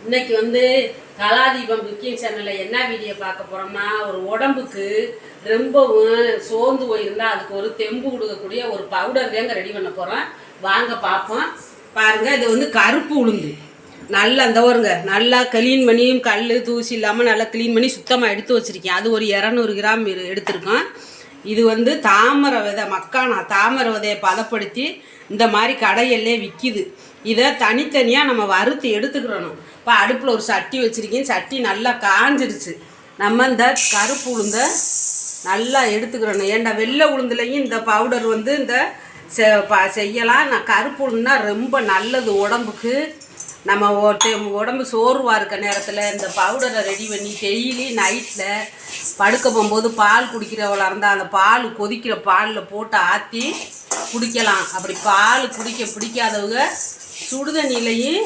இன்னைக்கு வந்து கலாதீபம் குக்கிங் சேனலில் என்ன வீடியோ பார்க்க போகிறோம்னா, ஒரு உடம்புக்கு ரொம்பவும் சோர்ந்து போயிருந்தா அதுக்கு ஒரு தெம்பு கொடுக்கக்கூடிய ஒரு பவுடர் தாங்க ரெடி பண்ண போகிறோம். வாங்க பார்ப்போம். பாருங்கள், இது வந்து கருப்பு உளுந்து நல்லா அந்த வருங்க நல்லா க்ளீன் பண்ணி கல் தூசி இல்லாமல் நல்லா க்ளீன் பண்ணி சுத்தமாக எடுத்து வச்சுருக்கேன். அது ஒரு 200 கிராம் எடுத்திருக்கோம். இது வந்து தாமரை விதை, மக்கானா தாமரை விதையை பதப்படுத்தி இந்த மாதிரி கடையிலே விற்கிது. இதை தனித்தனியாக நம்ம வறுத்து எடுத்துக்கிறணும். இப்போ அடுப்பில் ஒரு சட்டி வச்சுருக்கேன். சட்டி நல்லா காஞ்சிருச்சு. நம்ம இந்த கருப்பு உளுந்தை நல்லா எடுத்துக்கிறணும். ஏன்டா வெள்ளை உளுந்துலையும் இந்த பவுடர் வந்து இந்த செய்யலாம். நான் கருப்பு உளுந்துனா ரொம்ப நல்லது உடம்புக்கு. நம்ம உடம்பு சோர்வாக இருக்க நேரத்தில் இந்த பவுடரை ரெடி பண்ணி டெய்லி நைட்டில் படுக்க போகும்போது பால் குடிக்கிறவளாக இருந்தால் அந்த பால் கொதிக்கிற பாலில் போட்டு ஆற்றி குடிக்கலாம். அப்படி பால் குடிக்க பிடிக்காதவங்க சுடுதண்ணிலையும்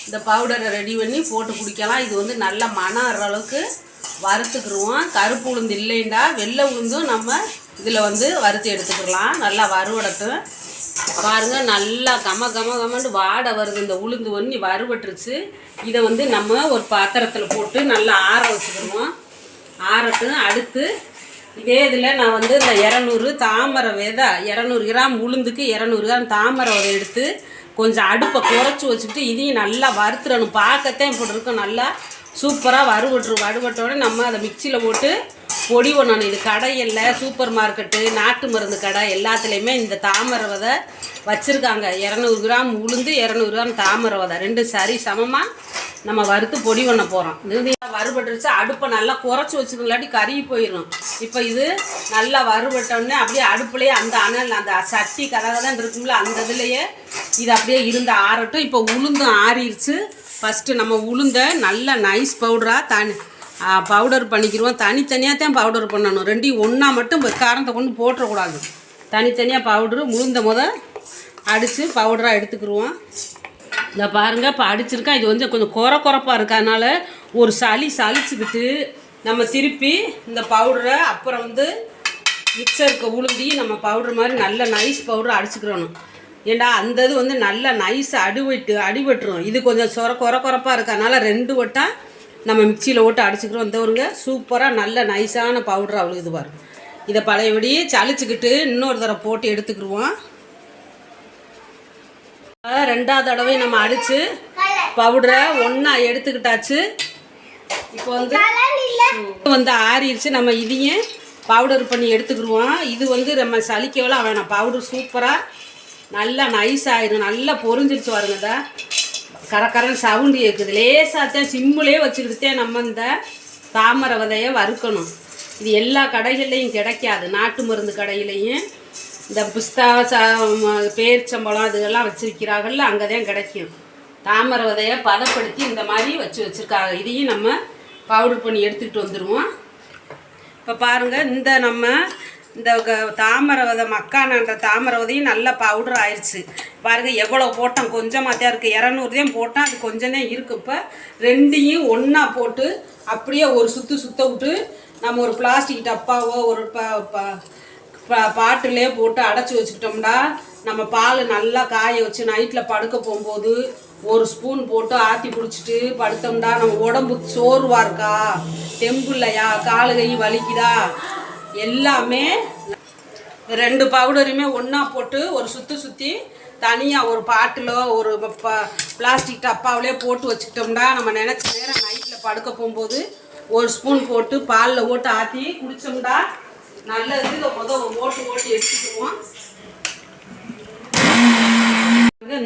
இந்த பவுடரை ரெடி பண்ணி போட்டு குடிக்கலாம். இது வந்து நல்ல மனம் வர்ற அளவுக்கு வறுத்துக்கிடுவோம். கருப்பு உளுந்து இல்லைண்டா வெள்ளை உளுந்தும் நம்ம இதில் வந்து வறுத்து எடுத்துக்கிடலாம். நல்லா வறுவடட்டும். பாருங்கள், நல்லா கமன்னு வாடை வருது. இந்த உளுந்து ஒன்றி வறுவட்டுருச்சு. இதை வந்து நம்ம ஒரு பாத்திரத்தில் போட்டு நல்லா ஆற வச்சுக்கிடுவோம். ஆறட்டும். அடுத்து இதே இதில் நான் வந்து இந்த 200 தாமரை விதை, 200 கிராம் உளுந்துக்கு 200 கிராம் தாமரை விதை எடுத்து கொஞ்சம் அடுப்பை குறைச்சி வச்சுக்கிட்டு இதையும் நல்லா வறுத்துடணும். பார்க்கத்தான் இப்படி இருக்கும். நல்லா சூப்பராக வறுவட்டோட நம்ம அதை மிக்சியில் போட்டு பொடி பண்ணணும். இது கடையில் சூப்பர் மார்க்கெட்டு நாட்டு மருந்து கடை எல்லாத்துலேயுமே இந்த தாமரை விதை வச்சுருக்காங்க. 200 கிராம் உளுந்து 200 கிராம் தாமரை விதை ரெண்டு சரி சமமாக நம்ம வறுத்து பொடி பண்ண போகிறோம். இது வறுபட்டுருச்சு. அடுப்பை நல்லா குறைச்சி வச்சுக்கலாட்டி கருகி போயிடும். இப்போ இது நல்லா வறுபட்டோடனே அப்படியே அடுப்புலேயே அந்த அனல் அந்த சட்டி கதகதான் இருக்குங்களா அந்த இதுலேயே இது அப்படியே இருந்து ஆறட்டும். இப்போ உளுந்தும் ஆறிடுச்சு. ஃபஸ்ட்டு நம்ம உளுந்தை நல்லா நைஸ் பவுடராக பவுடர் பண்ணிக்கிடுவோம். தனித்தனியாக தான் பவுடர் பண்ணணும். ரெண்டையும் ஒன்றா மட்டும் காரத்தை கொண்டு போட்டுறக்கூடாது. தனித்தனியாக பவுடரு உளுந்த அடித்து பவுடராக எடுத்துக்கிடுவோம். இந்த பாருங்கள், இப்போ அடிச்சிருக்கா. இது வந்து கொஞ்சம் குறப்பாக இருக்கு. அதனால் ஒரு சளிச்சுக்கிட்டு நம்ம திருப்பி இந்த பவுடரை அப்புறம் வந்து மிக்சருக்கு உளுந்தி நம்ம பவுடர் மாதிரி நல்ல நைஸ் பவுடரை அடிச்சுக்கிறணும். ஏண்டா அந்த இது வந்து நல்லா நைஸாக அடிபட்டுரும். இது கொஞ்சம் குறப்பாக இருக்கு. அதனால் 2 வட்டா நம்ம மிக்சியில் ஓட்டு அடிச்சுக்கிறோம். இந்த ஒருங்க சூப்பராக நல்ல நைஸான பவுடர் அவ்வளோ இது வரும். இதை பழையபடி சளிச்சுக்கிட்டு இன்னொரு தடவை போட்டு எடுத்துக்கிடுவோம். 2வது தடவை நம்ம அடித்து பவுடரை ஒன்றா எடுத்துக்கிட்டாச்சு. இப்போ வந்து ஆறிடுச்சு. நம்ம இதையும் பவுடர் பண்ணி எடுத்துக்கிடுவோம். இது வந்து நம்ம சளிக்கவெல்லாம் வேணாம். பவுடர் சூப்பராக நல்லா நைஸ் ஆகிடும். நல்லா பொரிஞ்சிருச்சு பாருங்க. கரக்கரன்னு சவுண்டு கேட்குது. லேசாகத்தான் சிம்முலே வச்சுக்கிட்டே நம்ம இந்த தாமரை விதையை வறுக்கணும். இது எல்லா கடைகள்லையும் கிடைக்காது. நாட்டு மருந்து கடையிலையும் இந்த பிஸ்தா பேரிச்சம்பழம் இதுகெல்லாம் வச்சுருக்கிறாங்கல்ல, அங்கே தான் கிடைக்கும். தாமரை விதையை பதப்படுத்தி இந்த மாதிரி வச்சுருக்காங்க. இதையும் நம்ம பவுடர் பண்ணி எடுத்துக்கிட்டு வந்துடுவோம். இப்போ பாருங்கள், இந்த தாமரை விதை மக்கானன்ற தாமரை விதையும் நல்லா பவுடர் ஆயிடுச்சு. பாருங்கள் எவ்வளோ போட்டோம். கொஞ்சமாக தான் இருக்குது. 200 தான் போட்டோம். அது கொஞ்சம் தான் இருக்குது. இப்போ ரெண்டையும் ஒன்றா போட்டு அப்படியே ஒரு சுற்ற விட்டு நம்ம ஒரு பிளாஸ்டிக் டப்பாவோ ஒரு பாட்டிலே போட்டு அடைச்சி வச்சுக்கிட்டோம்னா நம்ம பால் நல்லா காய வச்சு நைட்டில் படுக்க போகும்போது ஒரு ஸ்பூன் போட்டு ஆற்றி பிடிச்சிட்டு படுத்தோம்னா நம்ம உடம்புக்கு சோர்வாக இருக்கா, தெம்பு இல்லையா, காலு கை வலிக்குதா, எல்லாமே 2 பவுடருமே ஒன்றா போட்டு ஒரு சுற்றி தனியாக ஒரு பாட்டிலோ ஒரு பிளாஸ்டிக் டப்பாவிலே போட்டு வச்சுக்கிட்டோம்னா நம்ம நினச்ச நேரம் நைட்டில் படுக்க போகும்போது ஒரு ஸ்பூன் போட்டு பாலில் ஓட்டு ஆற்றி குடித்தோம்னா நல்லது. இதை ஓட்டு எடுத்துக்குவோம்.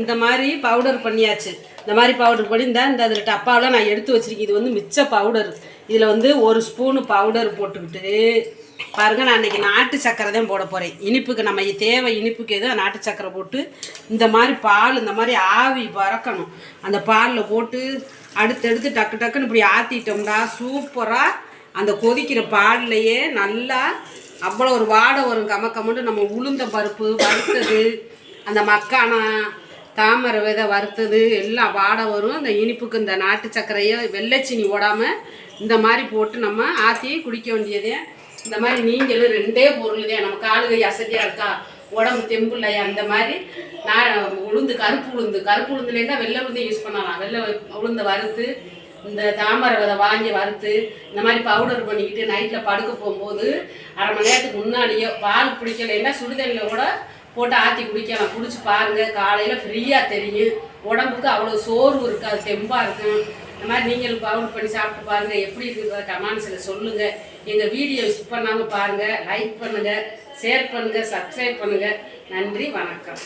இந்த மாதிரி பவுடர் பண்ணியாச்சு. இந்த மாதிரி பவுடர் பண்ணி இந்த அதில் டப்பாவில் நான் எடுத்து வச்சுருக்கேன். இது வந்து மிச்ச பவுடர். இதில் வந்து ஒரு ஸ்பூனு பவுடர் போட்டுக்கிட்டு பாருங்கள், நான் இன்றைக்கி நாட்டு சக்கரை தான் போட போகிறேன். இனிப்புக்கு நம்ம தேவை இனிப்புக்கு எதுவும் நாட்டு சக்கரை போட்டு இந்த மாதிரி பால் இந்த மாதிரி ஆவி பறக்கணும். அந்த பாலில் போட்டு அடுத்தடுத்து டக்குன்னு இப்படி ஆற்றிட்டோம்னா சூப்பராக அந்த கொதிக்கிற பால்லையே நல்லா அவ்வளோ ஒரு வாடை வரும். கமக்கமண்டு நம்ம உளுந்த பருப்பு வறுத்தது, அந்த மக்கானா தாமரை விதை வறுத்தது எல்லாம் வாடை வரும். அந்த இனிப்புக்கு இந்த நாட்டு சக்கரையை வெள்ளைச்சீனி ஓடாமல் இந்த மாதிரி போட்டு நம்ம ஆற்றி குடிக்க வேண்டியதே. இந்த மாதிரி நீங்களும் 2 பொருள் தான். நம்ம காலுகை அசதியாக இருக்கா, உடம்பு தெம்பு இல்லையா, அந்த மாதிரி நான் கருப்பு உளுந்துலேருந்தா வெள்ளை உளுந்து யூஸ் பண்ணலாம். வெள்ளை உளுந்தை வறுத்து இந்த தாமரை விதை வாங்கி வறுத்து இந்த மாதிரி பவுடர் பண்ணிக்கிட்டு நைட்டில் படுக்க போகும்போது அரை மணி நேரத்துக்கு முன்னாடியோ பால் பிடிக்கலைன்னா சுடுதண்ணியில் கூட போட்டு ஆற்றி குடிக்கலாம். குடிச்சு பாருங்கள், காலையில் ஃப்ரீயாக தெரியும். உடம்புக்கு அவ்வளோ சோர்வு இருக்காது, தெம்பாக இருக்கும். இந்த மாதிரி நீங்கள் பவுடர் பண்ணி சாப்பிட்டு பாருங்கள். எப்படி இருக்குறத கமெண்ட்ஸில் சொல்லுங்கள். எங்கள் வீடியோ ஸ்கிப் பண்ணாமல் பாருங்கள். லைக் பண்ணுங்கள், ஷேர் பண்ணுங்கள், சப்ஸ்கிரைப் பண்ணுங்கள். நன்றி, வணக்கம்.